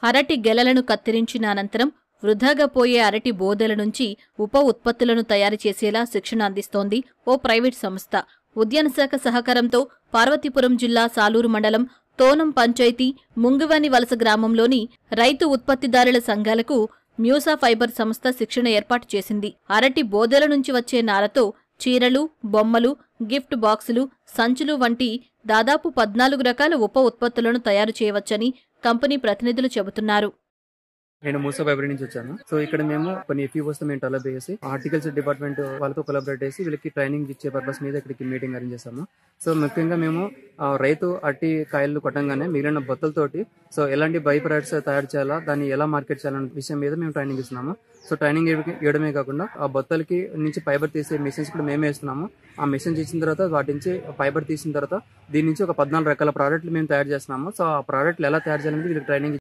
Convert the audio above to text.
అరటి గెలలను కత్తిరించిన అనంతరం వృధాగా పోయే అరటి బోదెల నుంచి ఉప ఉత్పత్తులను తయారు చేసేలా శిక్షణ అందిస్తోంది ఓ ప్రైవేట్ సంస్థ. ఉద్యాన శాఖ సహకారంతో పార్వతీపురం జిల్లా సాలూరు మండలం తోనం పంచాయతీ ముంగివని వలస గ్రామంలోని రైతు ఉత్పత్తిదారుల సంఘాలకు మ్యూసా ఫైబర్ సంస్థ శిక్షణ ఏర్పాటు చేసింది. అరటి బోదెల నుంచి వచ్చే నారతో చీరలు, బొమ్మలు, గిఫ్ట్ బాక్సులు, సంచులు వంటి దాదాపు 14 రకాల ఉప ఉత్పత్తులను తయారు చేయవచ్చని కంపెనీ ప్రతినిధులు చెబుతున్నారు. నేను మూసా ఫైబర్ నుంచి వచ్చాను. సో ఇక్కడ మేము కొన్ని FPOs తో మేము డెవలప్ చేసి హార్టికల్చర్ డిపార్ట్మెంట్ వాళ్ళతో కొలాబరేట్ చేసి వీళ్ళకి ట్రైనింగ్ ఇచ్చే పర్పస్ మీద ఇక్కడికి మీటింగ్ అరేంజ్ చేస్తాము. సో ముఖ్యంగా మేము రైతు అరటి కాయలు కొట్టంగానే మిగిలిన బొత్తలతోటి సో ఎలాంటి బై ప్రొడక్ట్స్ తయారు చేయాలా, దాన్ని ఎలా మార్కెట్ చేయాలనే విషయం మీద మేము ట్రైనింగ్ ఇస్తున్నాము. సో ట్రైనింగ్ ఇవ్వడమే కాకుండా ఆ బొత్తలకి నుంచి ఫైబర్ తీసే మెషిన్స్ కూడా మేమే ఇస్తున్నాము. ఆ మెషిన్స్ ఇచ్చిన తర్వాత వాటి నుంచి ఫైబర్ తీసిన తర్వాత దీని నుంచి ఒక 14 రకాల ప్రోడక్ట్లు మేము తయారు చేస్తున్నాము. సో ఆ ప్రోడక్ట్లు ఎలా తయారు చేయాలని వీళ్ళకి ట్రైనింగ్